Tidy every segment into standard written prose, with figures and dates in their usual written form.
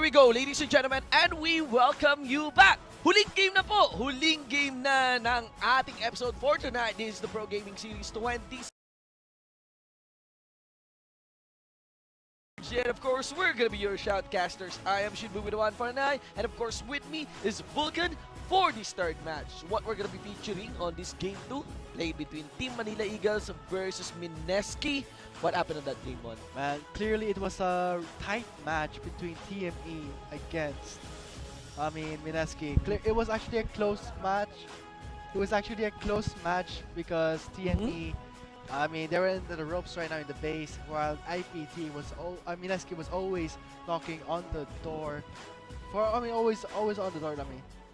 we go, ladies and gentlemen, and we welcome you back. Huling game na po. Huling game na ng ating episode for tonight. This is the Pro Gaming Series 20. And of course, we're gonna be your shoutcasters. I am Shinbu with the 149, and of course, with me is Vulcan for this third match. What we're gonna be featuring on this game 2, played between Team Manila Eagles versus MSK. What happened on that game 1? Man, clearly it was a tight match between TME against, MSK. It was actually a close match. It was actually a close match because TME, they were in the ropes right now in the base, while IPT was, MSK was always knocking on the door. Always on the door,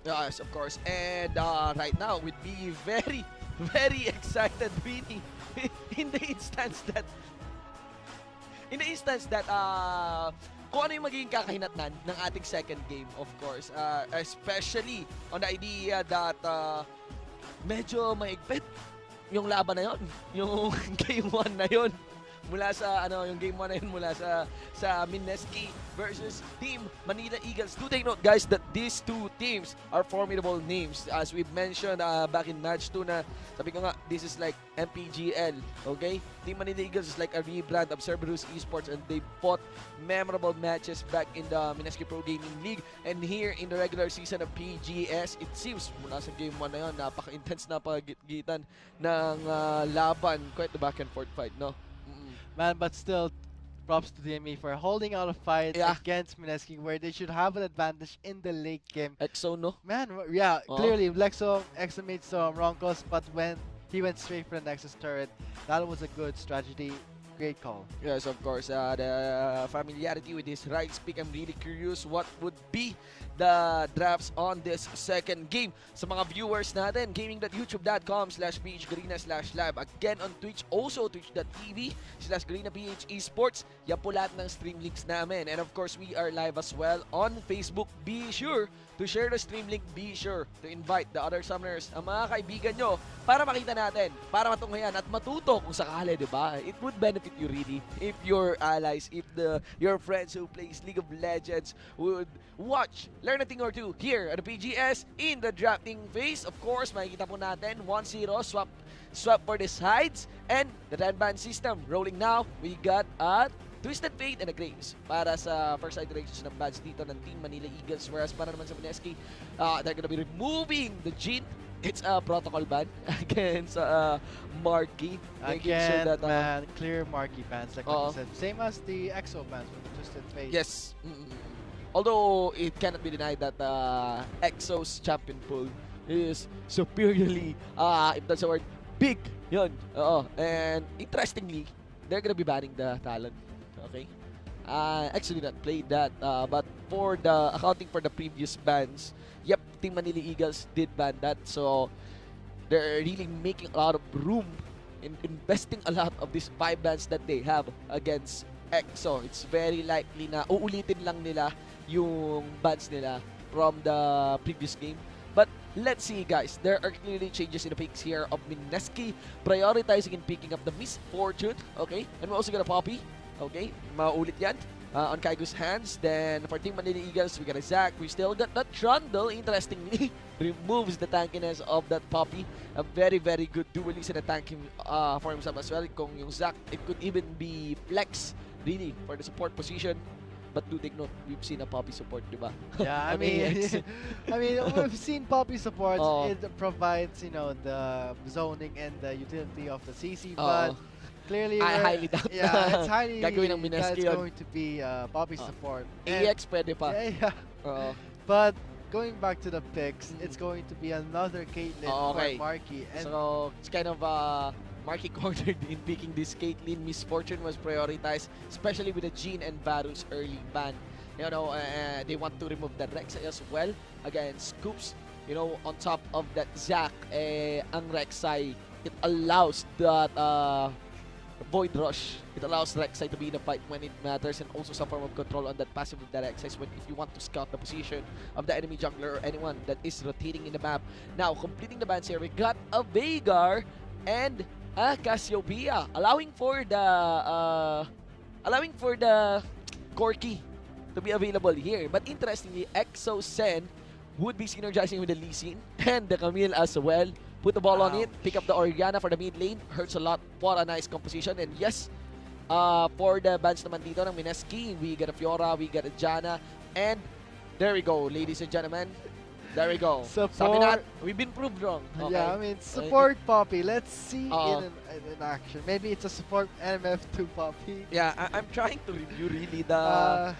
Yes, of course. And right now, we'd be very, very excited, really, in the instance that kung ano yung magiging kakahinatnan ng ating second game, of course. Especially on the idea that medyo maigpit yung laban na yun. Yung game 1 na yun. Mula sa yung game 1 na yun mula sa MSK versus Team Manila Eagles. Do take note, guys, that these two teams are formidable names. As we've mentioned back in match 2 na sabi ko nga, this is like MPGL, okay? Team Manila Eagles is like a rebrand of Cerberus Esports, and they fought memorable matches back in the MSK Pro Gaming League. And here in the regular season of PGS, it seems mula sa game 1 na yun, napaka-intense na pagitan ng laban. Quite the back and forth fight, no? Man, but still, props to TME for holding out a fight against MSK, where they should have an advantage in the late game. Exo, no? Man, yeah, clearly Lexo made some wrong calls, but when he went straight for the Nexus turret, that was a good strategy. Great call. Yes, of course. The familiarity with this right speak, I'm really curious what would be the drafts on this second game. Sa mga viewers natin, gaming.youtube.com/phgarena/live. Again on Twitch, also twitch.tv/GarenaPH Esports. Yan po lahat ng stream links namin. And of course, we are live as well on Facebook. Be sure to share the stream link. Be sure to invite the other summoners, ang mga kaibigan nyo, para makita natin, para matunghayan at matuto kung sakali, di ba? It would benefit you really if your allies, if your friends who plays League of Legends would watch, learn a thing or two here at the PGS in the drafting phase. Of course, makikita po natin 1-0 swap for the sides, and the Ranban system rolling now. We got a Twisted Fate and a Grace para sa first iterations ng badge dito ng Team Manila Eagles, whereas para naman sa MSK, they're gonna be removing the Jin. It's a protocol ban against Marky. Again, sure that, man, clear Marky bans, like what you said. Same as the EXO bans with the Twisted Fate. Yes. Although it cannot be denied that EXO's champion pool is superiorly, if that's the word, big. Yun. And interestingly, they're gonna be banning the Talon. Okay. Actually not played that, but for the accounting for the previous bans, yep, Team Manila Eagles did ban that, so they're really making a lot of room in investing a lot of these 5 bans that they have against EXO. It's very likely na uulitin lang nila yung bans nila from the previous game. But let's see, guys. There are clearly changes in the picks here of MSK, prioritizing and picking up the Misfortune. Okay, and we're also gonna Poppy. Okay, maulit yan on Kaigu's hands. Then for Team Manila Eagles, we got a Zac. We still got that Trundle. Interestingly, removes the tankiness of that Poppy. A very, very good duelist and a tanking for himself as well. Kung yung Zac, it could even be flex, really, for the support position. But do take note, we've seen a Poppy support, di ba? Yeah, I mean, we've seen Poppy support. It provides, the zoning and the utility of the CC, but clearly, I highly doubt it's highly gagawin ng that's MSK yun. going to be Poppy support. AX pwede pa. Yeah. But going back to the picks, it's going to be another Caitlyn for Marky. And so it's kind of Marky cornered in picking this Caitlyn. Misfortune was prioritized, especially with the Jean and Varus early ban. They want to remove the Rek'Sai as well against Scoops. On top of that Zac, ang Rek'Sai, it allows that Void Rush. It allows Rek'Sai to be in the fight when it matters, and also some form of control on that passive of that Rek'Sai if you want to scout the position of the enemy jungler or anyone that is rotating in the map. Now, completing the bans here, we got a Veigar and a Cassiopeia, allowing for the Corki to be available here. But interestingly, Exo-Sen would be synergizing with the Lee Sin and the Camille as well. Put the ball on it, pick up the Oriana for the mid lane. Hurts a lot. What a nice composition. And yes, for the bans naman dito ng Mineski, we get a Fiora, we get a Janna, and there we go, ladies and gentlemen. There we go. Sabi na, we've been proved wrong. Okay. Yeah, I mean, support Poppy. Let's see in action. Maybe it's a support MF2 Poppy. Yeah, I'm trying to review really the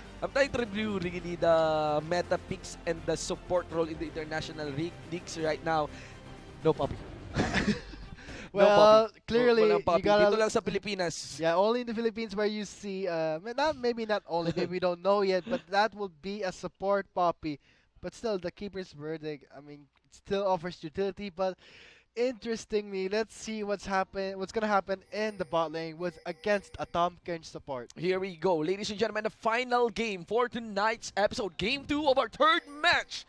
meta picks and the support role in the international leagues right now. No Poppy. Well, no Poppy. clearly Walang Poppy. you gotta. Dito lang sa Pilipinas. Yeah, only in the Philippines where you see. Maybe not only. Maybe we don't know yet, but that will be a support Poppy. But still, the keeper's verdict, I mean, still offers utility. But interestingly, let's see what's gonna happen in the bot lane with against a Tom Kench support. Here we go, ladies and gentlemen, the final game for tonight's episode, Game 2 of our third match.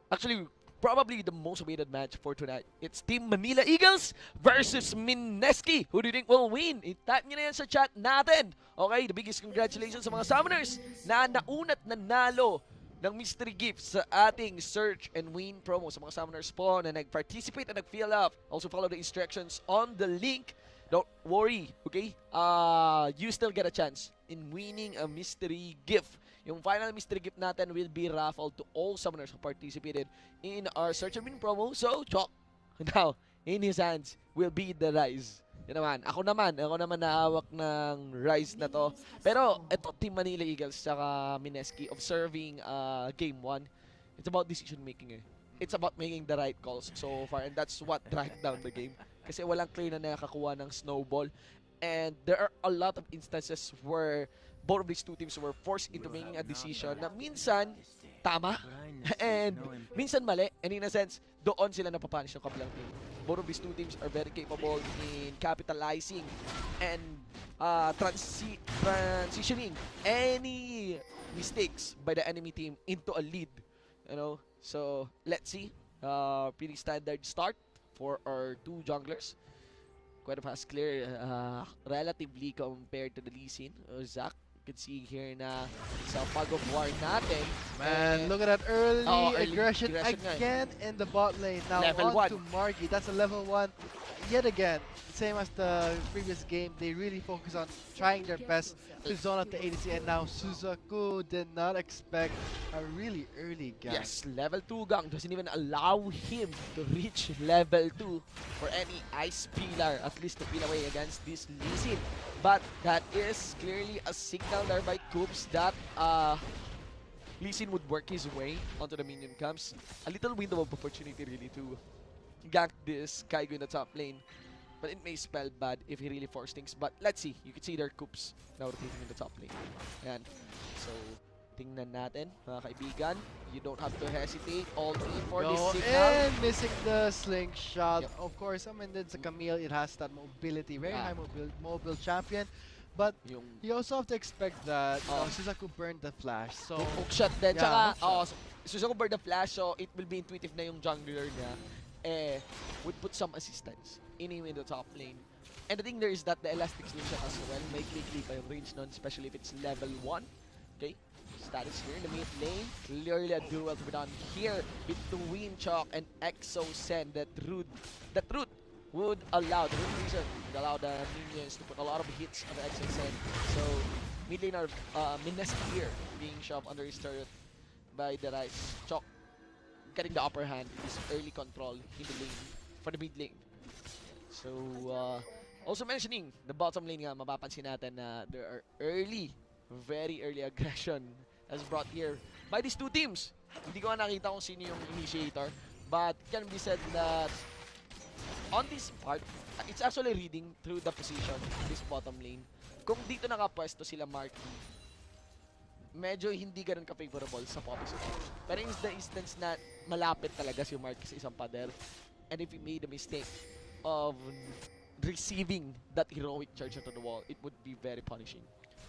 Actually, probably the most awaited match for tonight. It's Team Manila Eagles versus Mineski. Who do you think will win? I-type nyo na yan sa chat natin. Okay, the biggest congratulations sa mga summoners na naunat nanalo ng mystery gifts sa ating search and win promo sa mga summoners po na nag-participate and nag-fill up. Also follow the instructions on the link. Don't worry, okay? You still get a chance in winning a mystery gift. Yung final mystery gift natin will be raffled to all summoners who participated in our search and win promo. So, Chok, now, in his hands will be the Rise. Yan naman. Ako naman nahawak ng Rise na to. Pero, ito, Team Manila Eagles saka Mineski observing Game 1. It's about decision making eh. It's about making the right calls so far, and that's what dragged down the game. Kasi walang clear na nakakakuha ng snowball. And there are a lot of instances where both of these two teams were forced into making a decision na minsan tama and minsan mali. And in a sense, doon sila napapunish ng kabilang team. Both of these two teams are very capable in capitalizing and transitioning any mistakes by the enemy team into a lead. You know, so let's see. Pretty standard start for our two junglers. Quite a fast clear, relatively compared to the Lee Sin. Zach, you can see here na sa Fog of War natin. Man, look at that early aggression again in the bot lane. Now level on 1 to Marky. That's a level 1. Yet again, same as the previous game, they really focus on trying their best to zone out the ADC. And now Suzaku did not expect a really early gank. Yes, level 2 gang doesn't even allow him to reach level 2 for any ice pillar, at least to peel away against this Lee Sin. But that is clearly a signal there by Coops that Lee Sin would work his way onto the minion camps. A little window of opportunity really to gank this Kaigo in the top lane. But it may spell bad if he really forces things. But let's see. You can see their Coops now rotating in the top lane. And so, tingnan natin, mga kaibigan. You don't have to hesitate. All in for this signal. And missing the slingshot. Yep. Of course, I mean, it's a Camille. It has that mobility. Very high mobile champion. But you also have to expect that Suzaku burned the flash. So, hook shot din. Tsaka, Suzaku burned the flash. So, it will be intuitive na yung jungler niya. Would put some assistance in him in the top lane. And the thing there is that the elastic slingshot as well may quickly by range nun, especially if it's level 1. Okay, status here in the mid lane. Clearly a duel to be done here between Chalk and Exo-Sen. That root would allow, the root reason would allow the minions to put a lot of hits on Exo-Sen. So, mid laner Mineski here being shoved under his turret by the Rise. Chalk getting the upper hand in this early control in the lane, for the mid lane. So, also mentioning the bottom lane nga, mapapansin natin na there are very early aggression as brought here by these two teams. Hindi ko nakita kung sino yung initiator, but it can be said that on this part, it's actually reading through the position, this bottom lane. Kung dito nakapwesto sila Marky, medyo hindi ganun ka-favorable sa Poppy support. Pero in the instance na malapit talaga si Mark sa isang pader, and if he made a mistake of receiving that heroic charge onto the wall, it would be very punishing.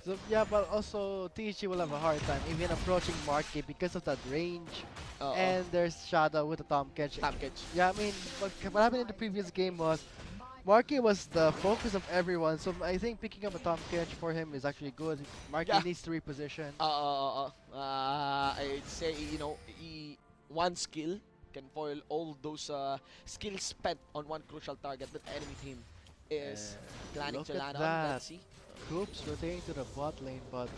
So yeah, but also THG will have a hard time even approaching Marky because of that range. And there's Shadow with the Tom Kench. Tom Kench. Yeah, I mean, what happened in the previous game was Marky was the focus of everyone, so I think picking up a Tom Kench for him is actually good. Marky Yeah. needs to reposition. I'd say, one skill can foil all those skills spent on one crucial target that enemy team is planning Look to at land on. that. Let's see. Coops rotating to the bot lane, but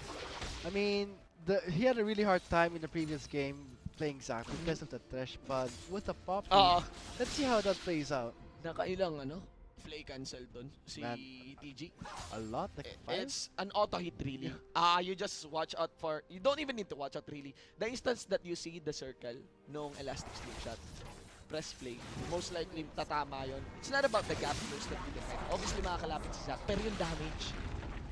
I mean, he had a really hard time in the previous game playing Zac because of the Thresh, but with the Poppy, Uh, let's see how that plays out. Nakailang play cancel dun si Man, TG. a lot, like 5? It's an auto hit really. Yeah. You just watch out for, you don't even need to watch out really. The instance that you see the circle nung elastic slingshot, press play, most likely tatama yon. It's not about the gap first that you defend. Obviously makakalapit si Zac, pero yung damage.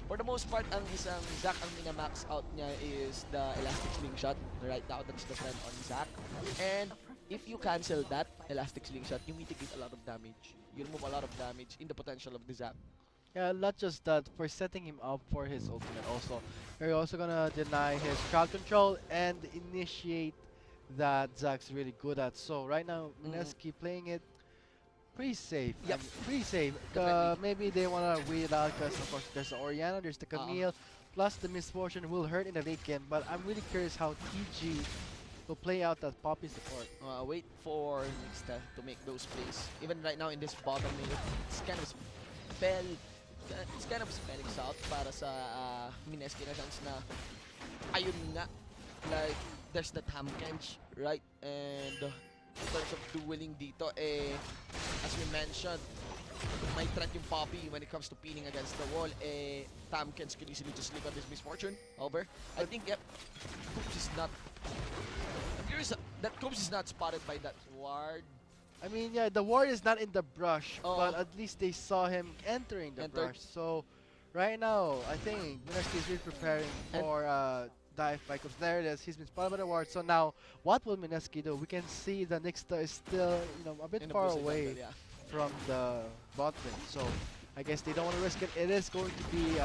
For the most part, ang isang Zac ang minamax out niya is the elastic slingshot. Right now, that's the trend on Zac. And if you cancel that elastic slingshot, you mitigate a lot of damage. You remove a lot of damage in the potential of the Zac. Yeah, not just that, for setting him up for his ultimate also. You're also gonna deny his crowd control and initiate that Zac's really good at. So right now, Mineski playing it pretty safe. Yep. Pretty safe. Definitely. Maybe they wanna wait out because of course there's the Oriana, there's the Camille, plus the Misfortune will hurt in the late game. But I'm really curious how TG will play out that Poppy support. Wait for Nixta to make those plays. Even right now in this bottom lane, it's kind of spelling out para sa Mineski na chance na ayun nga, like there's the Tam Kench, right? And in terms of dueling dito, as we mentioned, may threat yung Poppy when it comes to pinning against the wall. Tam Kench can easily just lick on this Misfortune. Over. I think, yep, Coops is not, I'm curious that Coops is not spotted by that ward. I mean, yeah, the ward is not in the brush, Oh. but at least they saw him entering the Entered. brush. So right now, I think Mineski is really preparing And- for dive by Coops. There it is. He's been spotted by the ward. So now, what will Mineski do? We can see the Nixta is still, a bit In the far Brazil away jungle, yeah. from the bot lane. So I guess they don't want to risk it. It is going to be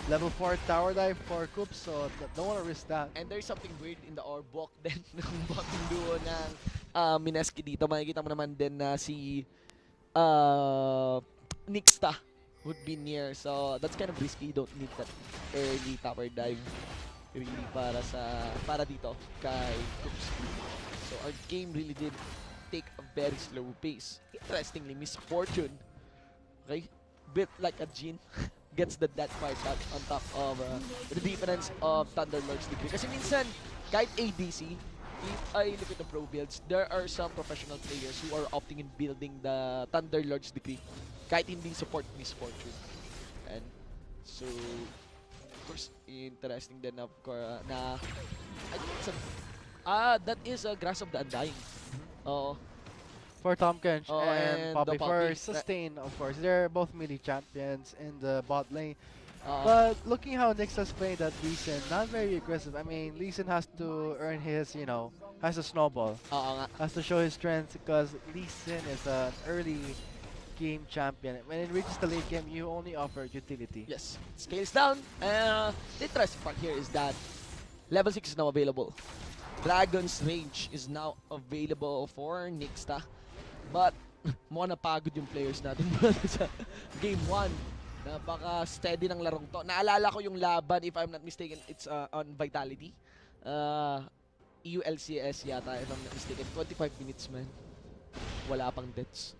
level 4 tower dive for Coops, so don't want to risk that. And there's something weird in the Orbok din ng bottom duo ng Mineski dito. Makikita mo naman din na si Nixta would be near. So that's kind of risky. You don't need that early tower dive really para dito kay Coops. So our game really did take a very slow pace. Interestingly, Misfortune, okay, built like a Jin, gets the death fire touch on top of the difference of Thunderlord's degree. Kasi minsan, kahit ADC, if I look at the pro builds, there are some professional players who are opting in building the Thunderlord's degree kahit hindi support Misfortune. And so, of course, interesting din of course, na I think it's that is a Grasp of the Undying. Oo. For Tom Kench Oh, and and Poppy the for Poppy. sustain, of course. They're both melee champions in the bot lane. Oo. But looking how Nixa's playing that Lee Sin, not very aggressive. I mean, Lee Sin has to earn his, has to snowball. Oo nga. Has to show his strength because Lee Sin is an early game champion. When it reaches the late game, you only offer utility. Yes, scales down. The interesting part here is that level 6 is now available. Dragon's Rage is now available for Nixta. But, mukhang napagod yung players natin sa game 1. Napaka-steady ng larong to. Naalala ko yung laban, if I'm not mistaken, it's on Vitality. EULCS yata, if I'm not mistaken. 25 minutes, man. Wala pang deaths.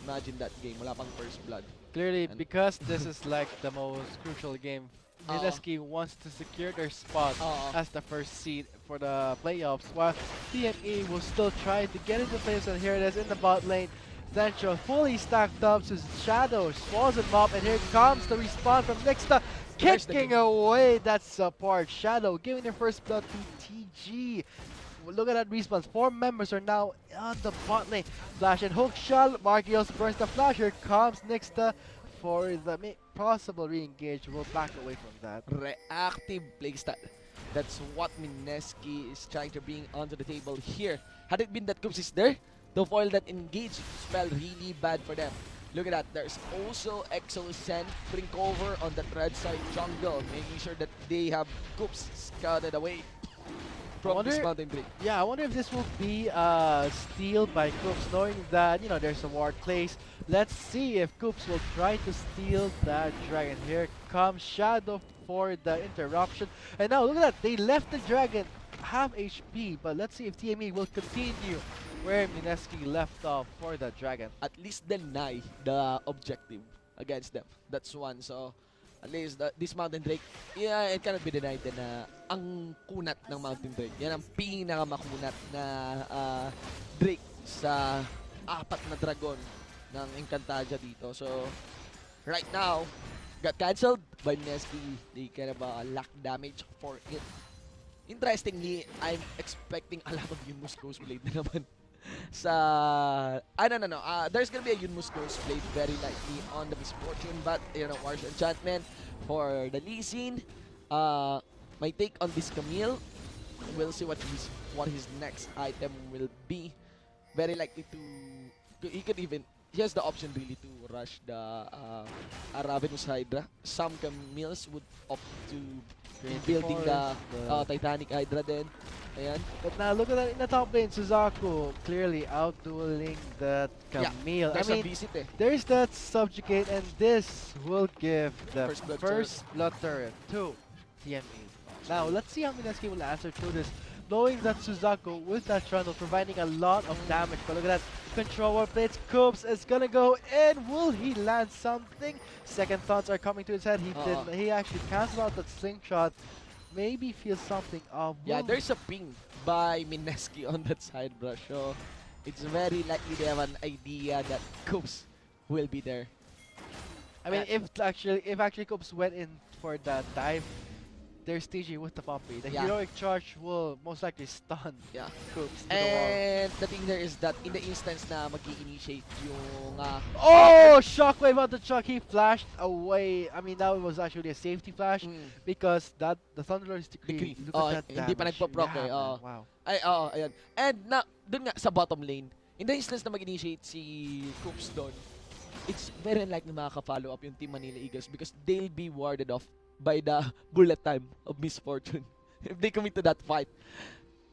Imagine that game. Wala pang first blood. Clearly, And- because this is like the most crucial game, Mineski wants to secure their spot as the first seed for the playoffs, while TME will still try to get into playoffs. And here it is in the bot lane. Central fully stacked up to Shadow, swallows him up, and here comes the respawn from Nixta, There's the kicking game. away that support. Shadow giving their first blood to TG. Look at that response. 4 members are now on the bot lane. Flash and hook shot. Margios burns the flash. Here comes Nixta for the possible re-engage. We'll back away from that. Reactive playstyle. That's what Mineski is trying to bring onto the table here. Had it been that Coops is there, the foil that engage spell really bad for them. Look at that. There's also Exo Sen putting cover on the red side jungle, making sure that they have Coops scouted away. from this wonder, Mountain Drake. yeah, I wonder if this will be steal by Coops, knowing that there's a ward place. Let's see if Coops will try to steal that dragon. Here comes Shadow for the interruption, and now look at that. They left the dragon half HP, but let's see if TME will continue where Mineski left off for the dragon. At least deny the objective against them. That's one. So, at least this Mountain Drake, yeah, it cannot be denied na ang kunat ng Mountain Drake. Yan ang pinakamakunat na Drake sa apat na dragon ng Encantadia dito. So, right now, got cancelled by Mineski. They kind of lack damage for it. Interestingly, I'm expecting a lot of Yunmus Ghost Blade na naman sa no. There's gonna be a Yunmus Ghost Blade very likely on the Misfortune, but Harsh Enchantment for the Lee Sin. My take on this Camille, we'll see what his next item will be. Very likely he has the option really to rush the Ravenous Hydra. Some Camille's would opt to building the Titanic Hydra then. Ayan. But now look at that in the top lane, Suzaku clearly outdueling that Camille. There's I a mean, visit there's that subjugate, and this will give the First blood turret to TME. Now let's see how Mineski will answer to this, knowing that Suzaku with that trundle providing a lot of damage. But look at that, controller plates, Coops is gonna go in. Will he land something? Second thoughts are coming to his head. He actually cancelled out that slingshot. Maybe feel something of. Yeah, there's a ping by Mineski on that side brush. So it's very likely they have an idea that Coops will be there. I mean, if actually Coops went in for that dive, there's TG with the Poppy. The heroic charge will most likely stun Coops to the wall. And the thing there is that in the instance na mag-i-initiate yung Shockwave on the chuck, he flashed away. I mean, that was actually a safety flash because the Thunderlord's decree. Look at that hindi pa damage. nagpo-proc Wow. Ayan. And dun nga sa bottom lane, in the instance na mag-initiate si Coops doon, it's very unlikely makaka-follow up yung Team Manila Eagles because they'll be warded off by the bullet time of Misfortune. If they commit to that fight,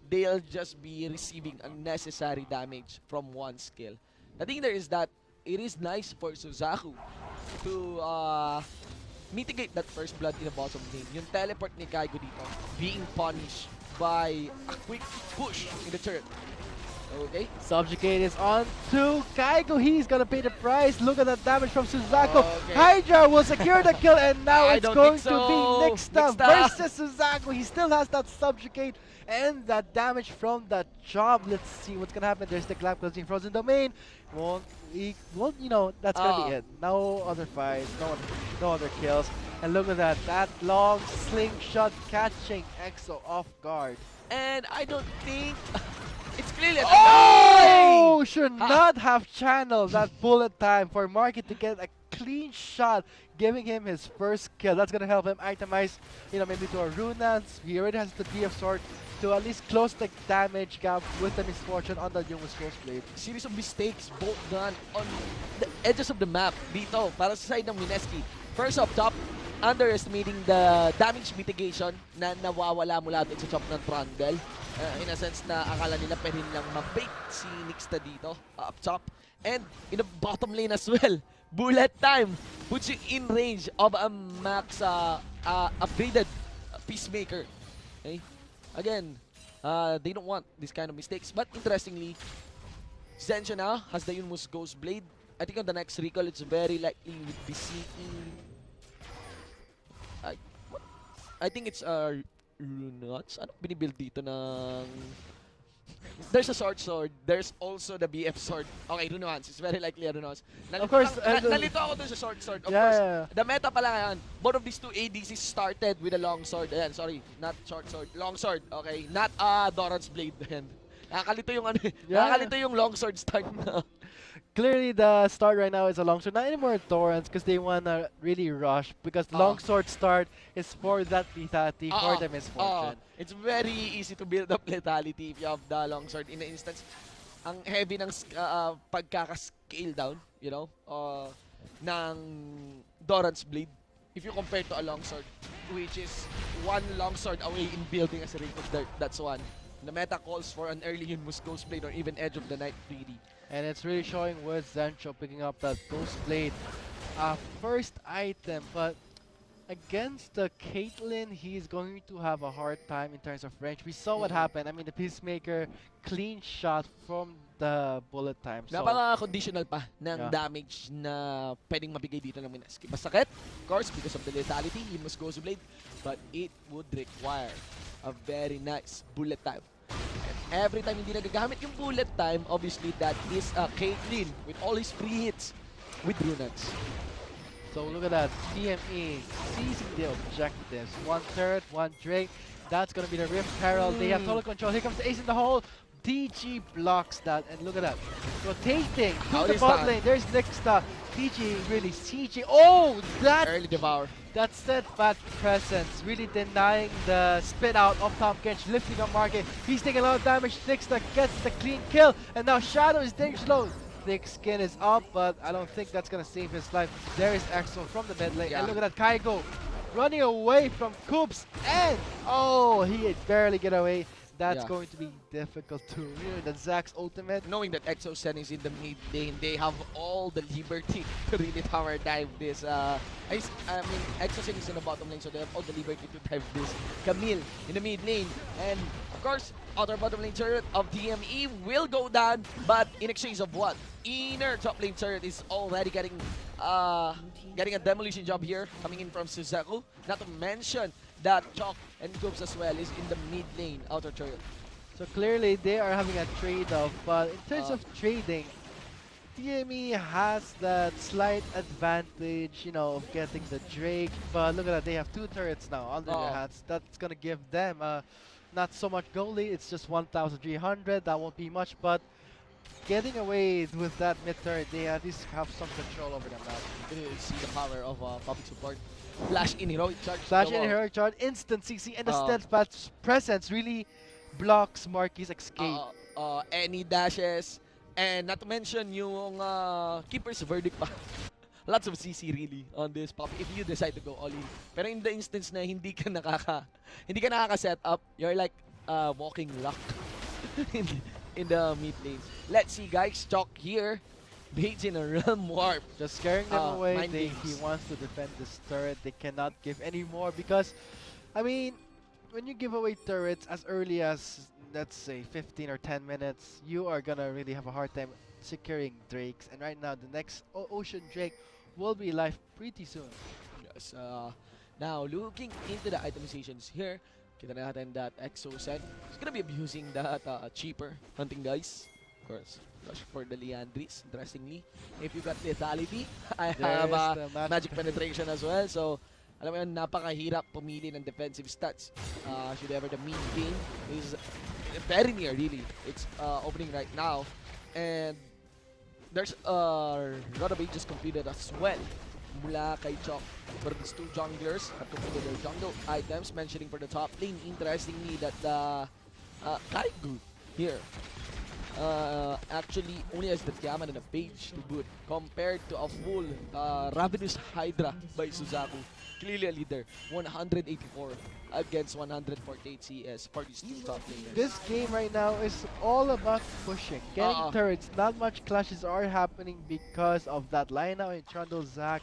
they'll just be receiving unnecessary damage from one skill. The thing there is that it is nice for Suzaku to mitigate that first blood in the bottom lane. Yung teleport ni Kaigo dito being punished by a quick push in the turret. Okay. Subjugate is on to Kaigo. He's gonna pay the price. Look at the damage from Suzaku. Okay. Hydra will secure the kill, and now it's going to be Nixta Nixta versus Suzaku. He still has that subjugate and that damage from that job. Let's see what's gonna happen. There's the clap closing frozen domain. That's gonna be it. No other fights, no other kills. And look at that long slingshot catching EXO off guard. And I don't think it's clearly Should not have channeled that bullet time for Marky to get a clean shot, giving him his first kill. That's gonna help him itemize, maybe to a Runans. He already has the BF sword to at least close the damage gap with the Misfortune on the Yunmus Ghost Blade. Series of mistakes both done on the edges of the map dito para sa side ng Mineski. First up top, underestimating the damage mitigation na nawawala mula din sa chop ng Trundle. In a sense na akala nila pwede nilang ma-bait si Nixta dito up top. And in the bottom lane as well, bullet time puts you in range of a max upgraded Peacemaker. Okay? Again, they don't want this kind of mistakes. But interestingly, Zensha now has the Yunmus Ghost Blade. I think on the next recall, it's very likely with the CE. I think it's Runots. Ano binibuild dito ng... There's a sword. There's also the BF sword. Okay, Runots. It's very likely a Runots. Of course. Nalito ako dun sa sword. Of course. The meta pala ngayon. Both of these two ADCs started with a long sword. Ayan, sorry. Not short sword. Long sword. Okay. Not Doran's blade. Ayan. Nakakalito yung nakakalito yung long sword start na. Clearly, the start right now is a longsword. Not anymore Torrents because they want to really rush. Because longsword start is for that lethality, for the Misfortune. It's very easy to build up lethality if you have the longsword. In the instance, ang heavy ng pagkaka-scale down, ng Doran's blade. If you compare to a longsword, which is one longsword away in building as a ring of dirt. That's one. The meta calls for an early Yunmus Ghost Blade or even Edge of the Night 3D. And it's really showing with Zencho picking up that Ghost Blade first item, but against the Caitlyn, he's going to have a hard time in terms of range. We saw what happened. I mean, the Peacemaker, clean shot from the bullet time. So, Napaka-conditional pa ng Yeah. damage na pwedeng mabigay dito ng MSK. Masakit, of course, because of the lethality, Yunmus Ghost Blade, but it would require a very nice bullet time. And every time hindi nagagamit yung bullet time, obviously that is Caitlyn with all his free hits with Runax. so look at that. TME seizing the objectives. One turret, one Drake. That's going to be the Rift Herald. They have total control. Here comes the Ace in the hole. DG blocks that, and look at that. Rotating How to the is bot that? lane. There's Nixta. DG really CG. Oh, that Early devour. that steadfast presence really denying the spit out of Top Kench, lifting up market. He's taking a lot of damage. Nixta gets the clean kill, and now Shadow is dangerous low. Thick skin is up, but I don't think that's gonna save his life. There is Exo from the mid lane, Yeah. and look at that Kaigo running away from Coops, and oh, he barely get away. That's Yeah. going to be difficult to rear. The Zax's ultimate. Knowing that Exosen is in the mid lane, they have all the liberty to really tower dive this. I mean, Exosen is in the bottom lane, so they have all the liberty to dive this. Camille in the mid lane, and of course, outer bottom lane turret of TME will go down, but in exchange of what? Inner top lane turret is already getting a demolition job here, coming in from Suzaku. Not to mention that Chalk and Goops as well is in the mid lane outer turret. So clearly they are having a trade-off, but in terms of trading, TME has that slight advantage, you know, of getting the Drake. But look at that, they have two turrets now under their hands. That's gonna give them not so much goalie. It's just 1,300. That won't be much, but getting away with that mid turret, they at least have some control over them now. You can see the power of public support. Flash in heroic charge. Flash the in wall. heroic charge, instant CC, and the steadfast presence really blocks Marky's escape. Any dashes, and not to mention yung keeper's verdict pa. Lots of CC really on this pop if you decide to go all in. Pero in the instance na hindi ka nakaka set up, you're like walking luck in the mid lane. Let's see guys, Chalk here baits in a realm warp. Just scaring them away. Mind He games. wants to defend this turret. They cannot give any more because, I mean, when you give away turrets as early as, let's say, 15 or 10 minutes, you are gonna really have a hard time securing Drakes. And right now, the next Ocean Drake will be live pretty soon. Yes, now looking into the itemizations here, kita natin that Exosen is gonna be abusing that cheaper hunting guys. Of course, rush for the Leandris, interestingly. If you got lethality, I have There's the magic penetration as well. So, alam mo yun, napakahirap pumili ng defensive stats. Should ever the mid game is very near, really. It's opening right now. And there's Rodaway just completed as well. Mula kay Chok. But these two junglers have completed their jungle items. Mentioning for the top lane, interestingly, that Kaigu here actually only has the Tiamat and a page to boot compared to a full Ravenous Hydra by Suzaku. Clearly a leader, 184 against 148 CS for these two top laners. This game right now is all about pushing, getting turrets. Not much clashes are happening because of that lineup in Trundle Zac.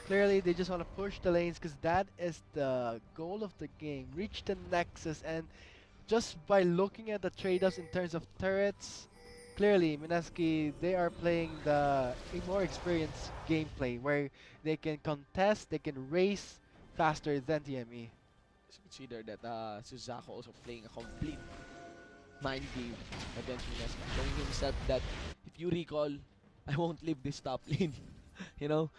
Clearly, they just want to push the lanes because that is the goal of the game. Reach the Nexus, and just by looking at the trade-offs in terms of turrets, clearly, Minaski, they are playing a more experienced gameplay where they can contest, they can race faster than TME. Consider that Suzaku also playing a complete mind game against Minesca, showing himself that if you recall, I won't leave this top lane. You know,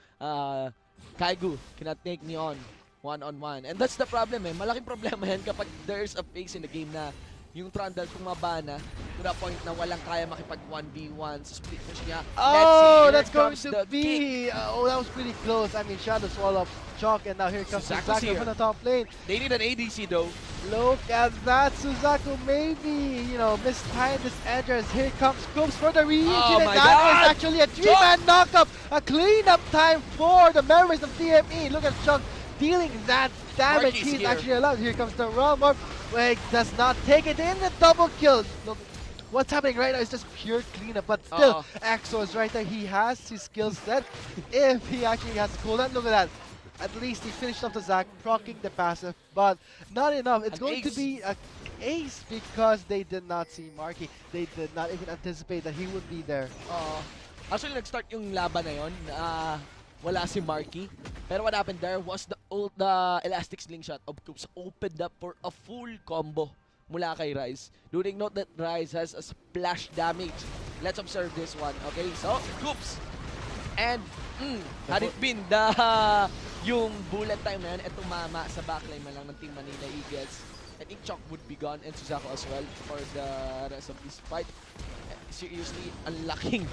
Kaigu cannot take me on one-on-one. And that's the problem eh. Malaking problema yan kapag there's a phase in the game na yung Trundle tumaba na to the point na walang kaya makipag 1v1 sa split push niya. Oh, Let's see, that's here going comes to the kick. be... oh, that was pretty close. I mean, Shadow swallow up Chalk, and now here comes Suzaku's Suzaku here. from the top lane. They need an ADC though. Look at that, Suzaku maybe, you know, mistimed this Edgers. Here comes Coops for the region, Oh and my that God! is actually a 3-man knockup. A cleanup time for the members of TME. Look at Chuck dealing that damage. Marky's He's here. actually allowed. Here comes the realm orb. Wait, does not take it in. The double kill. Look, what's happening right now is just pure cleanup. But still, Exo is right there. He has his skill set. If he actually has a cooldown, look at that. At least he finished off the Zac, proccing the passive, but not enough. It's An going to ace. be a ace because they did not see Marky. They did not even anticipate that he would be there. Actually, nag-start yung laban na yun. Wala si Marky. Pero what happened there was the elastic slingshot of Coops opened up for a full combo mula kay Rise. Do take note that Rise has a splash damage. Let's observe this one. Okay, so Coops. And had it been yung bullet time na yan, tumama sa backline na lang ng Team Manila Eagles, I think Chok would be gone and Suzaku as well for the rest of this fight. Seriously, unlocking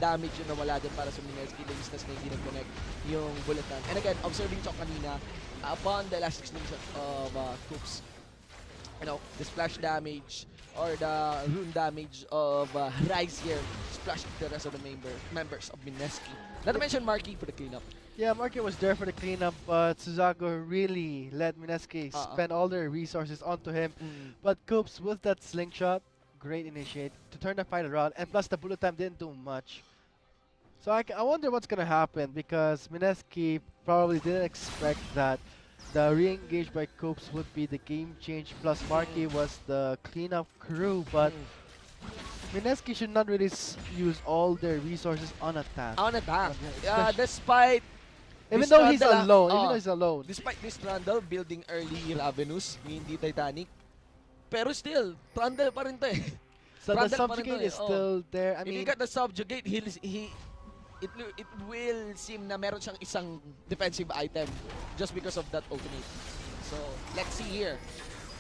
damage yung nawala din para sa Mineski. The instance na hindi nag-connect yung bullet time. And again, observing Chok kanina, upon the elastic slingshot of Coops, you know, the splash damage or the rune damage of Rise here splashed the rest of the members of Mineski. Not to mention Marky for the cleanup. Yeah, Marky was there for the cleanup, but Suzaku really let Mineski spend all their resources onto him. But Coops, with that slingshot, great initiate to turn the fight around, and plus the bullet time didn't do much. So I wonder what's gonna happen because Mineski probably didn't expect that the re-engage by Coops would be the game change. Plus Marky was the cleanup crew, but Mineski should not really use all their resources on attack. On attack. Especially- Despite Even this though he's Randall, alone, despite this Randall building early Ravenous, hindi Titanic, pero still, Randall pa rin to eh. so the Randall pa rin subjugate to eh. is still there. I If you mean, got the subjugate, it will seem na meron siyang isang defensive item just because of that ultimate. So, let's see here.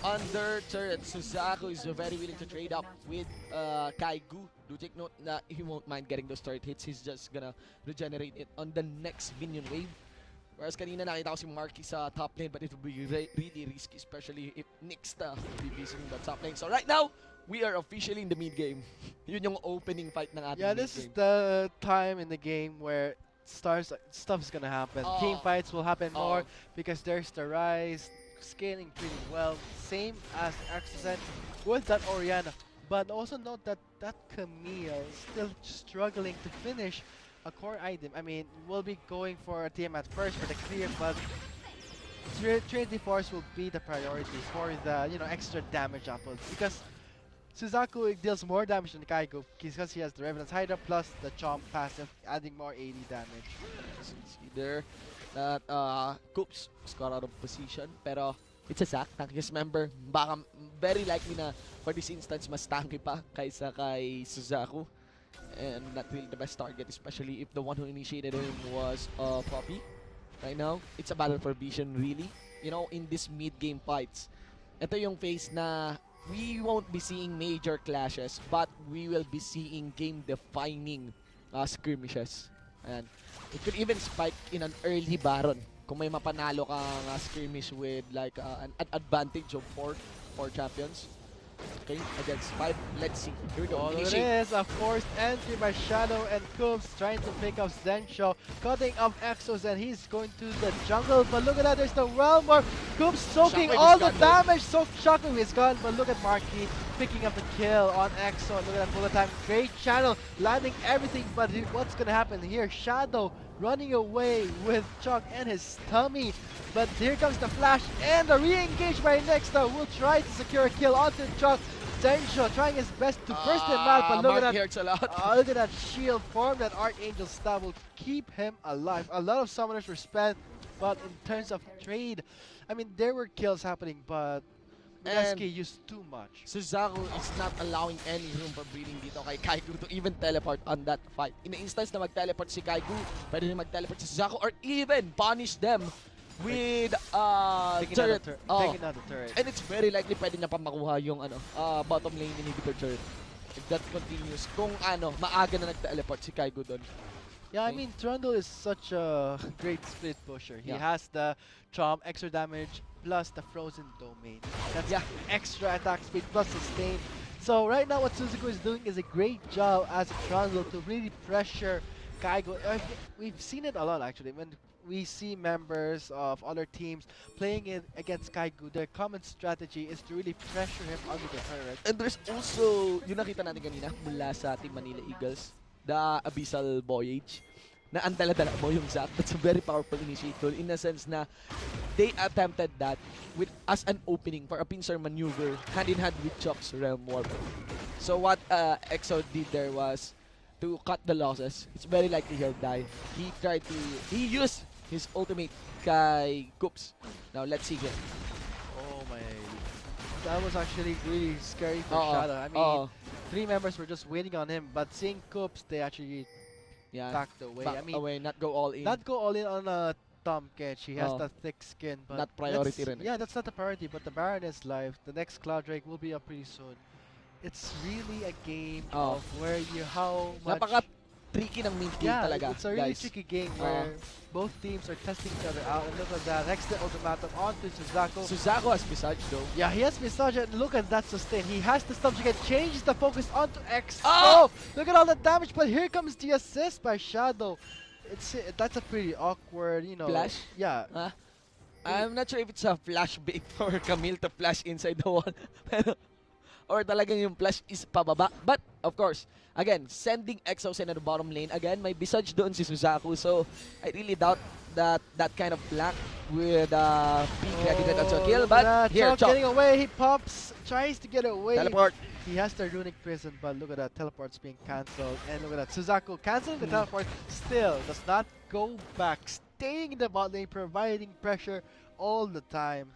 Under turret, Suzaku is very willing to trade up with Kaigu. Do take note that he won't mind getting those turret hits. He's just gonna regenerate it on the next minion wave. Whereas kanina nakita ko si Marky sa top lane, but it will be really risky, especially if Nixta will be visiting the top lane. So right now, we are officially in the mid game. Yun yung opening fight ng ating yeah, mid this is game. the time in the game where stuff is gonna happen. Team fights will happen more because there's the Rise scaling pretty well, same as Axel with that Oriana. But also note that Camille is still struggling to finish a core item. I mean, we'll be going for a TM at first for the clear, but Trinity Force will be the priority for the extra damage output because Suzaku deals more damage than Kaigo because he has the Revenant's Hydra plus the Chomp passive, adding more 80 damage. So you see there that Coops was caught out of position, pero it's a Zac, tankiest member. Baka very likely na for this instance mas tanky pa kaysa kay Suzaku. And not really the best target, especially if the one who initiated him was Poppy. Right now, it's a battle for vision really. You know, in these mid-game fights, ito yung phase na we won't be seeing major clashes, but we will be seeing game-defining skirmishes. And it could even spike in an early Baron kung may mapanalo kang skirmish with like an advantage of four champions. Okay, against 5. Let's see. Here we go. Oh, it Initiate. is a forced entry by Shadow and Coops trying to pick up Zensho, cutting off Exos, and he's going to the jungle. But look at that, there's the Realm Orb. Coops soaking Shockwave all is the gone, though. damage. So Shockwave is gone, but look at Marky picking up the kill on Exo. Look at that bullet time. Great channel, landing everything. But what's gonna happen here? Shadow running away with Chuck and his tummy. But here comes the flash and the re-engage by Nexta will try to secure a kill onto Chuck. Zensho trying his best to burst him out, but look at that. Hurts a lot. Look at that shield form, that Archangel stab will keep him alive. A lot of summoners were spent, but in terms of trade, I mean, there were kills happening, but MSK used too much. Suzaku is not allowing any room for breathing dito kay Kaigu to even teleport on that fight. In the instance na mag-teleport si Kaigu, pwede rin mag-teleport si Suzaku or even punish them with turret. Taking out the turret. And it's very likely pwede niya pa makuha yung bottom lane inhibitor turret. If that continues, kung maaga na nag-teleport si Kaigu doon. Yeah, I mean, Trundle is such a great split pusher. He has the Chomp, extra damage, plus the Frozen Domain. That's extra attack speed, plus sustain. So right now what Suzaku is doing is a great job as a Trundle to really pressure Kaigo. We've seen it a lot actually. When we see members of other teams playing it against Kaigu, their common strategy is to really pressure him under the turret. And there's also, yung nakita natin kanina mula sa Team Manila Eagles, the Abyssal Voyage, na ang dala-dala mo yung Zac. That's a very powerful initiative in a sense na they attempted that with as an opening for a pincer maneuver hand-in-hand with Chuck's Realm Warper. So what EXO did there was to cut the losses. It's very likely he'll die. He used his ultimate kay Coops. Now let's see here. Oh my. That was actually really scary for Uh-oh. Shadow. I mean, 3 members were just waiting on him, but seeing Coops, they actually Yeah, backed away. back I mean, away, not go all in. not go all in on a Tom Ketch. He has Oh. that thick skin, but Not priority that's- rin eh. Yeah, that's not the priority. But the Baron is live. The next Cloud Drake will be up pretty soon. It's really a game Oh. of where you how much. Napaka tricky ng main game Yeah, talaga, it's a really guys. tricky game where both teams are testing each other out. And look at that, next ultimatum onto Suzaku. Suzaku has Visage though. Yeah, he has Visage, and look at that sustain. He has the stuff to get changes the focus onto X. Oh! Look at all the damage, but here comes the assist by Shadow. That's a pretty awkward, you know. Flash? Yeah. Huh? I'm not sure if it's a flash bait for Camille to flash inside the wall. Pero, or talagang yung flash is pababa. But, of course, again, sending Exos into the bottom lane. Again, may Visage doon si Suzaku. So, I really doubt that that kind of black with being credited as a kill. Look at But, that. here, Chok Chok. getting away. He pops, tries to get away. Teleport. He has the runic prison, but look at that. Teleport's being cancelled. And look at that. Suzaku cancelling the teleport. Still does not go back. Staying in the bot lane, providing pressure all the time.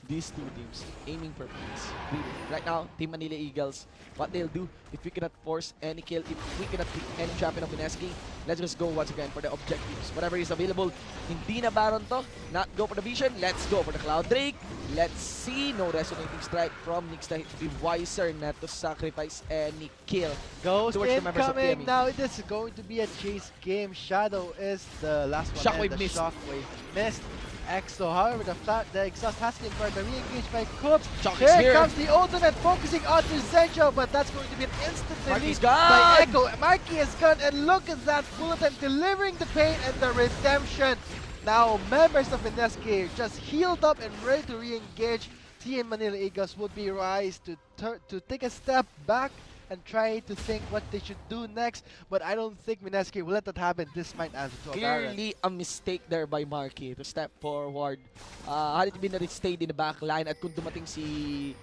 These two teams aiming for points. Really. Right now, Team Manila Eagles, what they'll do, if we cannot force any kill, if we cannot pick any champion of MSK, let's just go once again for the objectives. Whatever is available, hindi na Baron to, not go for the Vision, let's go for the Cloud Drake. Let's see, no resonating strike from Nixta. Be wiser not to sacrifice any kill. Ghost Towards the members of incoming. TME. Now this is going to be a chase game. Shadow is the last one. Shockwave and the missed. Shockwave missed. Exo, however, the exhaust has been burned. The re-engaged by Coops. Shock is Here here. comes the ultimate, focusing onto Zencho, but that's going to be an instant Marky's delete by gone. Echo. Marky is gone, and look at that bulletin delivering the pain and the redemption. Now, members of MSK just healed up and ready to re-engage. Team Manila Eagles would be rise to take a step back and try to think what they should do next, but I don't think MSK will let that happen. This might answer to a Baron. Clearly a mistake there by Marky to step forward. Had it been that it stayed in the back line at kung dumating si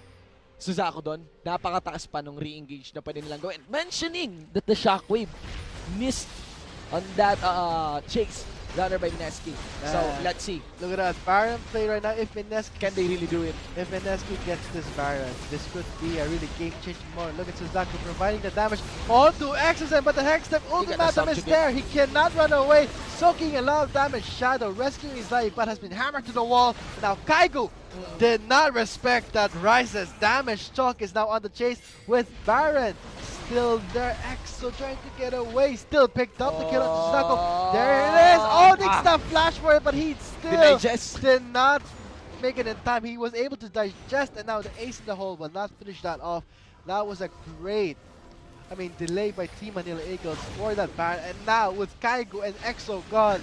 Suzaku doon, napakataas pa nung re-engage na pwede nilang gawin. Mentioning that the Shockwave missed on that chase runner by MSK. So let's see, Look at that Baron play right now. If MSK can they really do it? If MSK gets this Baron, this could be a really game-changing moment. Look at Suzaku providing the damage onto Exorcism, but the Hexstep ultimatum is subjugate. there. He cannot run away, soaking a lot of damage. Shadow rescuing his life, but has been hammered to the wall. Now Kaigu did not respect that Rise's damage. Chalk is now on the chase with Baron. Still there, Exo trying to get away. Still picked up the kill on Suzaku. There it is. Oh, Nick's not flash for it, but he still digest. did not make it in time. He was able to digest, and now the ace in the hole will not finish that off. That was a great, delay by Team Manila Eagles for that Baron. And now with Kaigu and Exo gone,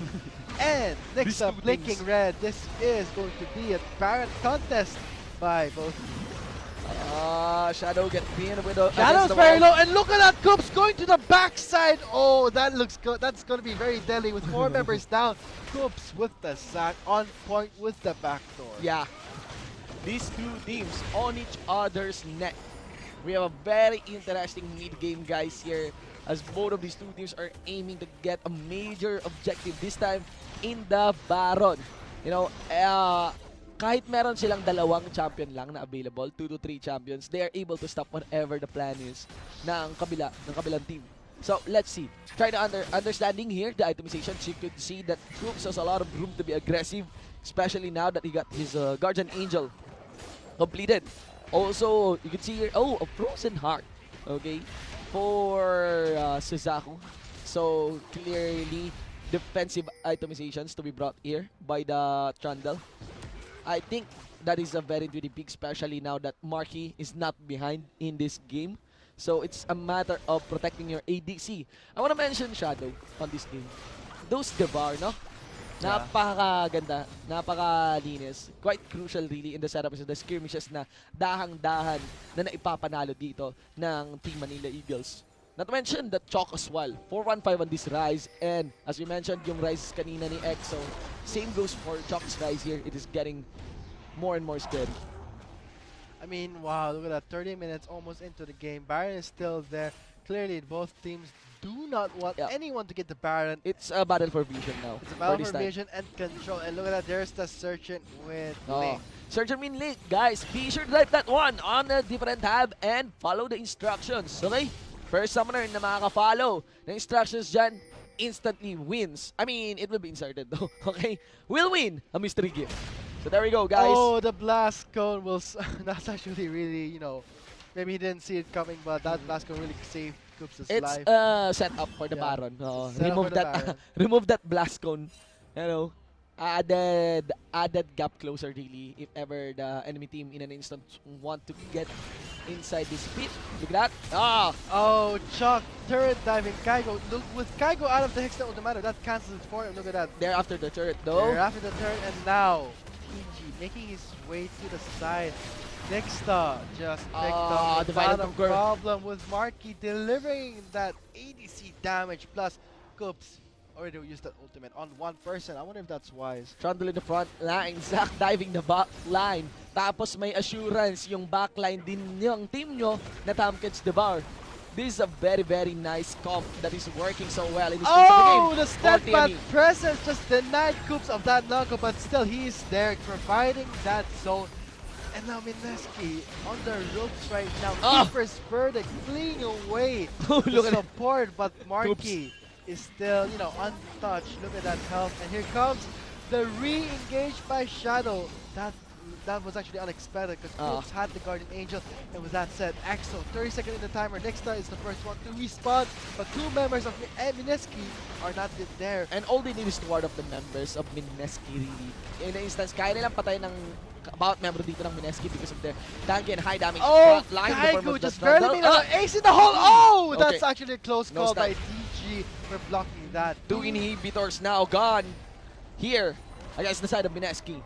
and These Nixa two blinking things. red, this is going to be a Baron contest by both. Shadow get pinned with a Shadow's very low, and look at that, Coops going to the backside. Oh, that looks good. That's going to be very deadly with 4 members down. Coops with the sack, on point with the backdoor. Yeah, these two teams on each other's neck. We have a very interesting mid-game, guys, here, as both of these two teams are aiming to get a major objective this time in the Baron. You know, kahit meron silang dalawang champion lang na available, 2 to 3 champions, they are able to stop whatever the plan is ng kabilang team. So, let's see. Try to understanding here the itemizations. You could see that Coops has a lot of room to be aggressive, especially now that he got his Guardian Angel completed. Also, you can see here, a Frozen Heart, okay, for Suzaku. So, clearly, defensive itemizations to be brought here by the Trundle. I think that is a very big, especially now that Marky is not behind in this game. So it's a matter of protecting your ADC. I want to mention Shadow on this game. Those Devar, no? Yeah. Napakaganda, napakalinis. Quite crucial really in the setup is the skirmishes na dahang-dahan na naipapanalo dito ng Team Manila Eagles. Not to mention the Chalk as well. 4-1-5 on this Rise. And as we mentioned, yung Rise kanina ni EXO, same goes for Chalk's Rise here. It is getting more and more scary. I mean, wow, look at that. 30 minutes almost into the game. Baron is still there. Clearly, both teams do not want Yeah. anyone to get the Baron. It's a battle for vision now. It's a for battle this for time. vision and control. And look at that. There's the Sergeant with Oh. Link. Search Min Link, guys. Be sure to type that one on a different tab and follow the instructions. Okay? First summoner na makaka-follow ng instructions dyan, instantly wins. I mean, it will be inserted though. Okay? Will win a mystery gift. So there we go, guys. Oh, the blast cone will. That's actually really, you know, maybe he didn't see it coming, but that blast cone really saved Coops' It's life. a setup for the Yeah. Baron. Oo. Set up Remove for the that Baron. remove that blast cone. You know, added gap closer really if ever the enemy team in an instant want to get inside this pit. Look at that. Ah, Oh, Chuck, turret diving Kaigo. Look, with Kaigo out of the Hex, that wouldn't matter. That cancels it for him. Look at that. they're after the turret They're though. after the turret, and now PG making his way to the side. Nexta just picked up the divided bottom from Gur. problem with Marky delivering that ADC damage plus Coops already used that ultimate on one person. I wonder if that's wise. Trundle in the front line, Zack diving the back line. Tapos may assurance yung back line din yung team nyo na Tamkins Devour. This is a very, very nice comp that is working so well in this phase of the game. Oh, the for steadfast TME. presence just denied Coops of that knockup, but still he's there providing that zone. And now Mineski on the ropes right now. Ah! Keeper's verdict fleeing away. Oh, The look at that. support, but Marky is still, you know, untouched. Look at that health. And here comes the re-engage by Shadow. That was actually unexpected because Coops had the Guardian Angel. And with that said, Axel, 30 seconds in the timer. Nexta is the first one to respawn. But two members of Mineski are not yet there. And all they need is to ward off the members of Mineski really. In an instance, kaya nilang patay ng about member dito ng Mineski because of their tanky and high damage Oh, front line in the form Kaigo of the just barely Trundle. made an ace in the hole. Oh, that's Okay. actually a close No call stun. by DG for blocking that. Two inhibitors now gone here against the side of Mineski.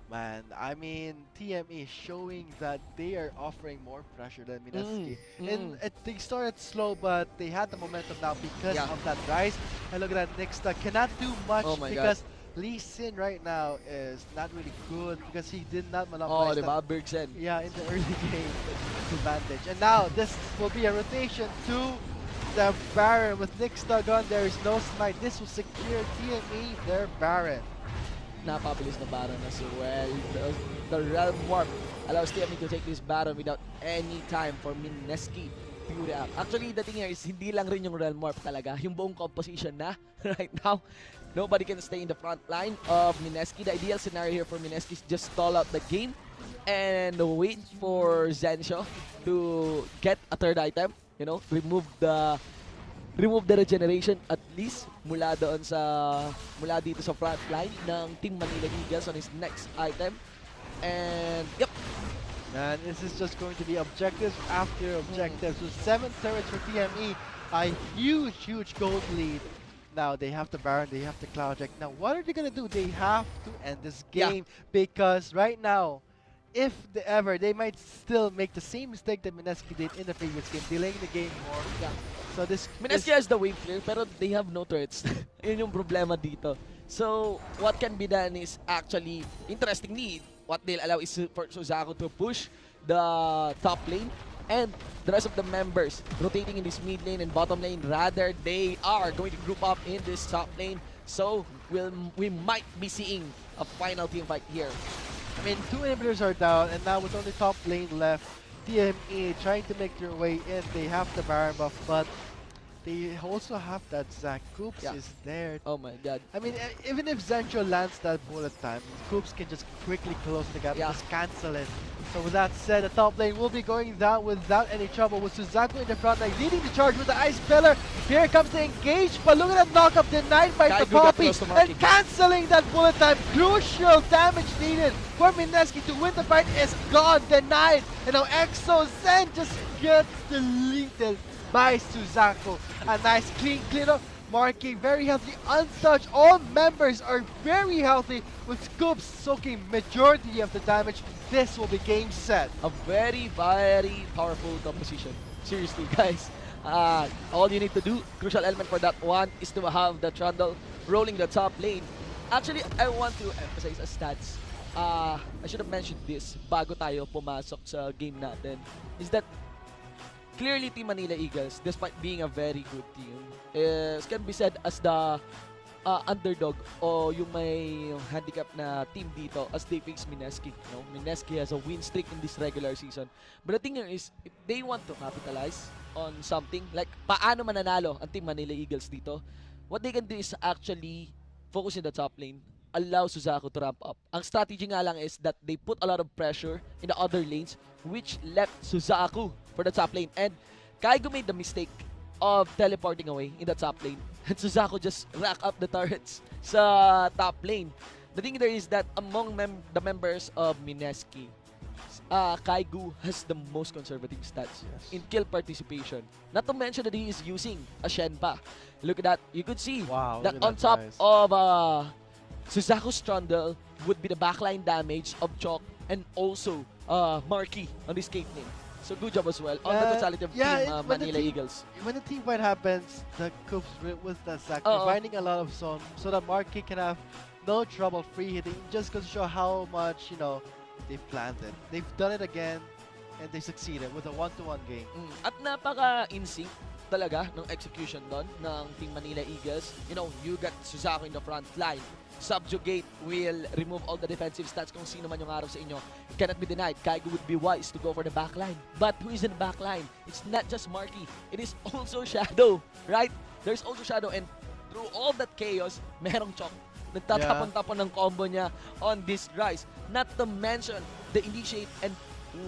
Man, I mean, TME showing that they are offering more pressure than Mineski. And they started slow, but they had the momentum now because Yeah. of that rise. And look at that, Nexta cannot do much Oh my because Lee Sin right now is not really good because he did not Oh, monopolize diba? Bergsen. yeah, in the early game advantage. And now this will be a rotation to the Baron with Nexta gone. There is no smite. This will secure TME their Baron. Napabilis na Baron as well. The Realm Warp allows TME to take this Baron without any time for Mineski to react. Actually, the thing here is hindi lang rin yung Realm Warp talaga. Yung buong composition na right now. Nobody can stay in the front line of Mineski. The ideal scenario here for Mineski is just stall out the game and wait for Zensho to get a third item. You know, remove the regeneration at least mula dito sa front line ng Team Manila Eagles on his next item. And yep, And this is just going to be objectives after objectives. With 7 turrets for TME, a huge gold lead. Now they have the Baron, they have the Cloud Jack. Now what are they gonna do? They have to end this game because right now, if they might still make the same mistake that Mineski did in the previous game, delaying the game more. Yeah. So this Mineski has the wave clear pero they have no turrets. Yun yung problema dito. So, what can be done is actually, interestingly, what they'll allow is for Suzaku to push the top lane and the rest of the members rotating in this mid lane and bottom lane. Rather, they are going to group up in this top lane. So, we might be seeing a final team fight here. I mean, 2 inhibitors are down, and now with only top lane left, TME trying to make their way in. They have the Baron buff, but they also have that Zac. Coops is there. Oh my god. I mean, even if Zencho lands that bullet time, Coops can just quickly close the gap and just cancel it. So with that said, the top lane will be going down without any trouble with Suzaku in the front line, leading the charge with the Ice Pillar. Here comes the engage, but look at that knockup denied by the Kaigo got Poppy close to Marky. and cancelling that bullet time. Crucial damage needed for Mineski to win the fight is gone, denied. And now Exo Zen just gets deleted by Suzaku. A nice clean up Marky very healthy, untouched. All members are very healthy with Scoops soaking majority of the damage. This will be game set. A very, very powerful composition. Seriously, guys. All you need to do, crucial element for that one, is to have the Trundle rolling the top lane. Actually, I want to emphasize as stats. I should have mentioned this bago tayo pumasok sa game natin. Is that clearly Team Manila Eagles, despite being a very good team, can be said as the underdog o yung may handicap na team dito as they face MSK. You know, MSK has a win streak in this regular season. But the thing here is, if they want to capitalize on something, like paano mananalo ang Team Manila Eagles dito, what they can do is actually focus in the top lane, allow Suzaku to ramp up. Ang strategy nga lang is that they put a lot of pressure in the other lanes, which left Suzaku for the top lane. And Kaigo made the mistake of teleporting away in the top lane. And Suzaku just rack up the turrets sa top lane. The thing there is that among the members of MSK, Kaigo has the most conservative stats in kill participation. Not to mention that he is using a Shen pa. Look at that. You could see that on top of Suzaku's Trundle would be the backline damage of Chalk and also Marky on this Caitlyn. So good job as well on the totality of Team Manila Eagles. When the team fight happens, the Coops with the Zac finding a lot of zone so that Marky can have no trouble free hitting, just goes to show how much, you know, they've planned it. They've done it again and they succeeded with a 1-to-1 game. At napaka-in-sync talaga ng execution doon ng Team Manila Eagles. You know, you got Suzaku in the front line. Subjugate will remove all the defensive stats kung sino man yung araw sa inyo. It cannot be denied. Kaigo would be wise to go for the backline. But who is in the backline? It's not just Marky. It is also Shadow, right? There's also Shadow, and through all that chaos, merong Chok. Nagtatapon-tapon ng combo niya on this Rise. Not to mention the initiate and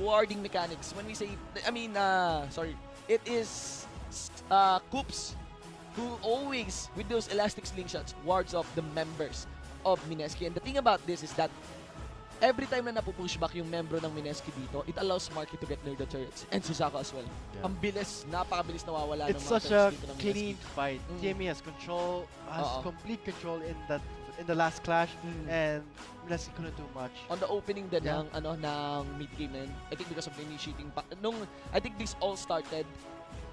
warding mechanics. When we say, it is Coops who always, with those elastic slingshots, wards off the members of MSK. And the thing about this is that every time na napupushback yung membro ng MSK dito, it allows Marky to get near the turrets. And Suzaku as well. Yeah. Ang bilis, napakabilis nawawala ng mga It's such turrets a dito ng clean MSK. fight. TME has control, complete control in the last clash, and MSK couldn't do much. On the opening din ng mid game na yun, I think because of the initiating I think this all started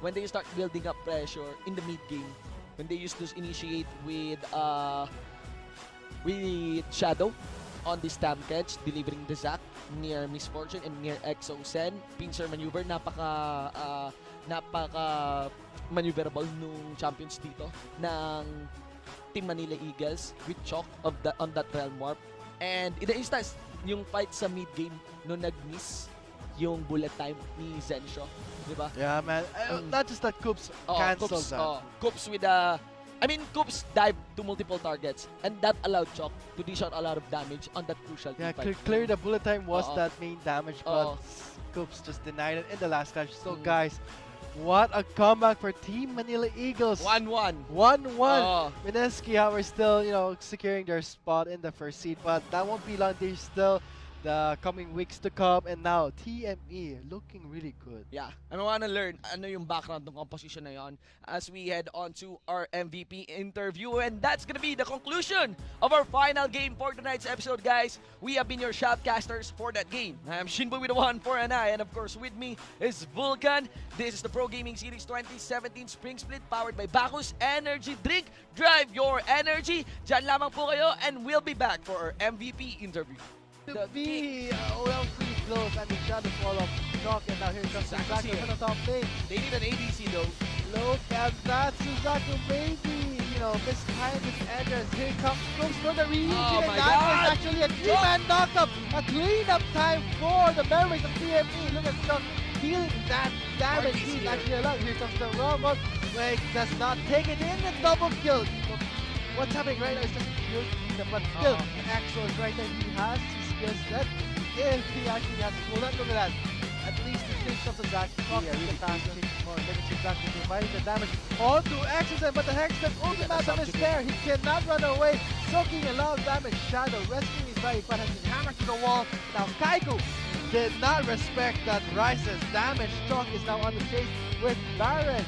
when they start building up pressure in the mid game, when they used to initiate with Shadow on this Tam catch, delivering the Zac near Misfortune and near Exosen. Pincer maneuver, napaka maneuverable nung champions dito ng Team Manila Eagles with Chalk on that Realm Warp. And in the instance, yung fight sa mid game nung nag-miss yung bullet time ni Zensho, di ba? Yeah, man. Not just that Coops cancels that. Coops with Coops dived to multiple targets, and that allowed Chalk to dish out a lot of damage on that crucial Yeah, fight. clearly the bullet time was that main damage, but Coops just denied it in the last clash. So guys, what a comeback for Team Manila Eagles. 1-1. 1-1. MSK, however, still, you know, securing their spot in the first seed, but that won't be long. There's still the coming weeks to come, and now TME looking really good. Yeah, I want to learn ano yung background ng composition na yon as we head on to our MVP interview, and that's gonna be the conclusion of our final game for tonight's episode, guys. We have been your shoutcasters for that game. I'm Shinbo with the 1-4-9, and of course with me is Vulcan. This is the Pro Gaming Series 2017 Spring Split powered by Bacchus Energy Drink. Drive your energy. Diyan lamang po kayo, and we'll be back for our MVP interview. To be OL free close, and the shadow fall of Chalk, and now here comes Suzaku from the top lane. They need an ADC though. Look at that, Suzaku baby! You know, mistimed his entrance. Here comes Coops for the reunion, Oh and my that God! is actually a 3-man knockup! A cleanup time for the members of TME. Look at Chalk dealing that damage. He's actually allowed. Here comes the robot. Wait, does not take it in, the double kill. What's happening right now is just good, but still, Axel is right there. He has his skills set. If he actually has to pull that, look at that. At least the stage of the Zac. Yeah, really fast. Legacy Zac is providing the damage onto Axel, but the Hextech ultimatum is there. He cannot run away. Soaking a lot of damage. Shadow rescuing his body, but has been hammered to the wall. Now Kaigo did not respect that Rise's damage. Chalk is now on the chase with Baron.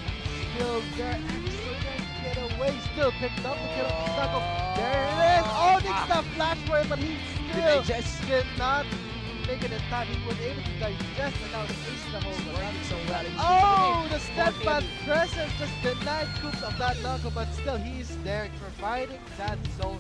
Still there. Axel can get away. Still picked up the kill of Snuggle. There it is. Oh, needs the flash for it, but he still did not make it in time. He was able to digest and now ace the whole Working so well. Oh, the steadfast presence just denied Coops of that knuckle, but still he's there providing that zone.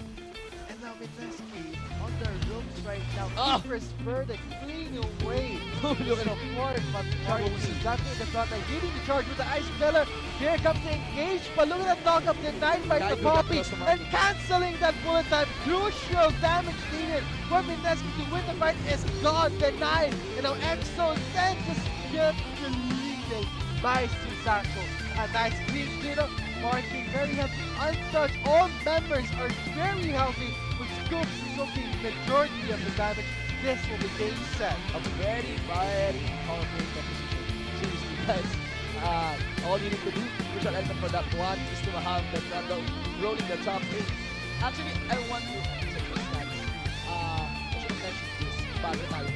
And now Mineski on the ropes right now. Keeper's verdict fleeing away. Look at Support, but Charlie is definitely in the front line. Leading the charge with the Ice Pillar. Here comes the engage, but look at that knockup denied by the Poppy and cancelling that bullet time. Crucial damage needed for Mineski to win the fight is gone, denied. And now Exo then just kept deleting by Suzaku. A nice clean cleanup, marking very healthy, untouched. All members are very healthy, with Scoop soaking majority of the damage. This will be game set. A very, very powerful composition. Seriously, guys. All you need to do, crucial element for that one, is to have the Trundle rolling the top lane. Actually, I want to say this, guys. I should have mentioned this bago tayo.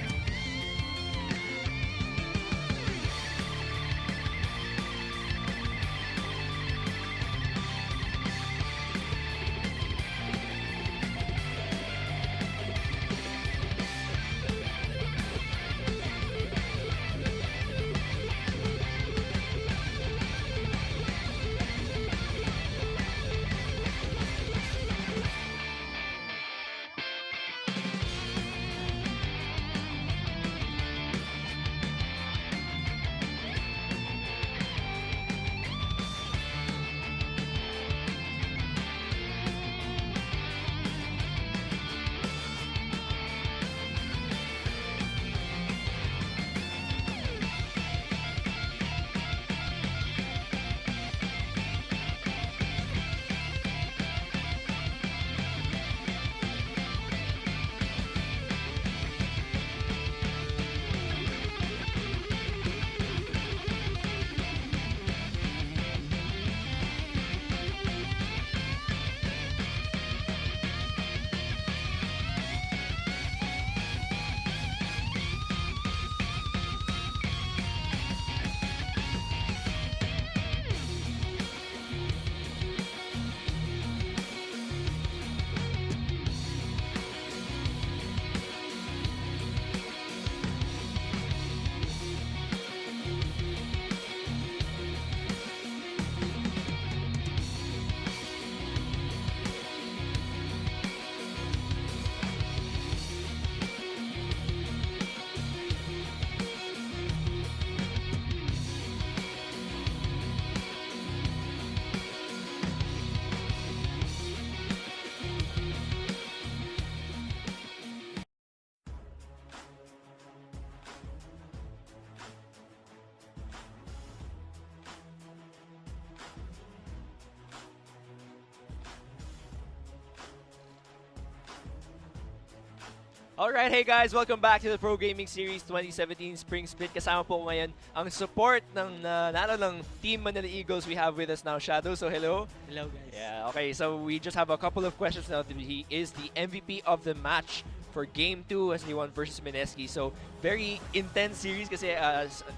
Alright, hey guys, welcome back to the Pro Gaming Series 2017 Spring Split. Kasama po ngayon ang support ng nanalo ng Team Manila Eagles. We have with us now Shadow, so hello. Hello guys. Yeah, okay, so we just have a couple of questions now. He is the MVP of the match for Game 2 as he won versus Mineski. So, very intense series kasi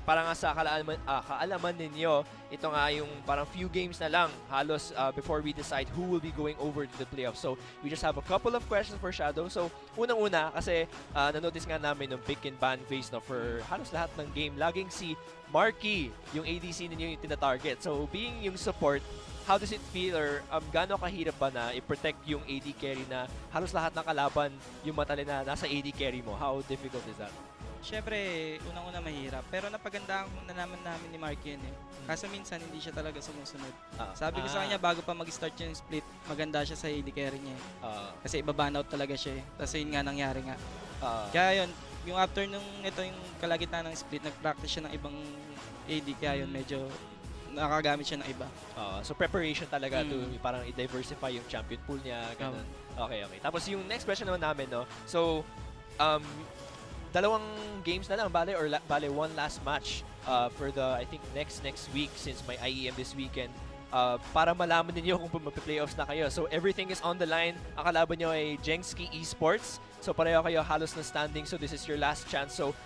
parang sa kaalaman ninyo, ito nga yung parang few games na lang halos before we decide who will be going over to the playoffs. So, we just have a couple of questions for Shadow. So, unang-una kasi nanotice nga namin ng pick and ban phase no, for halos lahat ng game. Laging si Marky, yung ADC ninyo yung tina-target. So, being yung support, how does it feel or gaano kahirap ba na i-protect yung AD carry na halos lahat ng kalaban yung matali na nasa AD carry mo? How difficult is that? Siyempre, unang-una mahirap. Pero napagandaan na naman namin ni Mark yun eh. Kaso minsan hindi siya talaga sumusunod. Sabi ko sa kanya, bago pa mag-start yung split, maganda siya sa AD carry niya eh. Kasi iba-ban-out talaga siya eh. Tapos yun nga nangyari nga. Kaya yun, yung after nung ito yung kalagitnaan ng split, nag-practice siya ng ibang AD. Kaya yun, medyo nakagamit siya ng iba. So preparation talaga to parang i-diversify yung champion pool niya. Ganun. Okay. Tapos yung next question naman namin, no? So, dalawang games na lang, bale one last match for the, I think, next week since may IEM this weekend. Para malaman niyo kung mag-playoffs na kayo. So everything is on the line. Ang kalaban niyo ay Jengski Esports. So pareho kayo halos na standing. So this is your last chance. So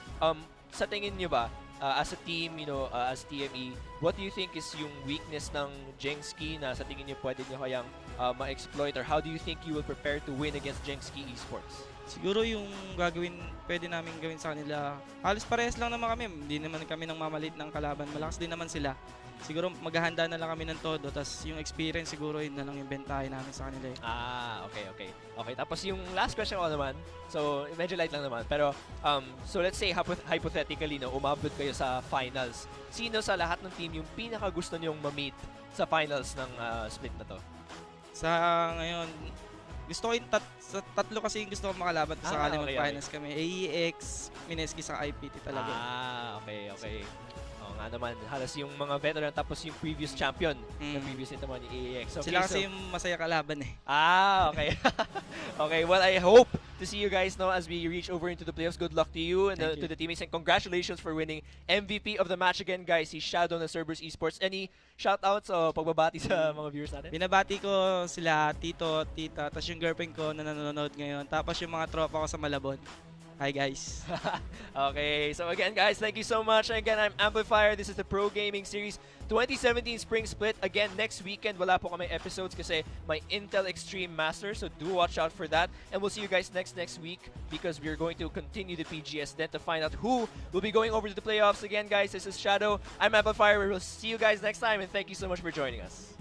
sa tingin niyo ba, as a team, as TME, what do you think is yung weakness ng Jengski na sa tingin niyo pwede niyo kayang ma-exploit, or how do you think you will prepare to win against Jengski Esports? Siguro yung pwede namin gawin sa kanila, halos parehas lang naman kami. Hindi naman kami nang mamalit ng kalaban. Malakas din naman sila. Siguro maghahanda na lang kami ng todo, tas yung experience siguro yun na lang yung bentahe namin sa kanila. Okay. Tapos yung last question ko naman, so medyo light lang naman, pero so let's say hypothetically, umabot kayo sa finals. Sino sa lahat ng team yung pinaka gusto nyong ma-meet sa finals ng split na to? Sa ngayon, gusto ko yung sa tatlo kasi yung gusto ko makalaban sa sakali mag-finals kami. AEX, Mineski sa IPT talaga. Okay. Oo nga naman, halos yung mga veteran tapos yung previous champion na previous nito mga ni AEX. Okay, sila kasi yung masaya kalaban eh. Okay. Okay, well, I hope to see you guys now as we reach over into the playoffs. Good luck to you and to the teammates, and congratulations for winning MVP of the match again, guys. Si Shadow na Cerberus Esports. Any shoutouts o pagbabati sa mga viewers natin? Binabati ko sila, tito, tita, tapos yung girlfriend ko na nanonood ngayon, tapos yung mga tropa ko sa Malabon. Hi guys. Okay, so again guys, thank you so much. And again, I'm Amplifier. This is the Pro Gaming Series 2017 Spring Split. Again, next weekend, wala po kami episodes kasi may Intel Extreme Master. So do watch out for that. And we'll see you guys next week because we're going to continue the PGS then to find out who will be going over to the playoffs. Again, guys, this is Shadow. I'm Amplifier. We'll see you guys next time. And thank you so much for joining us.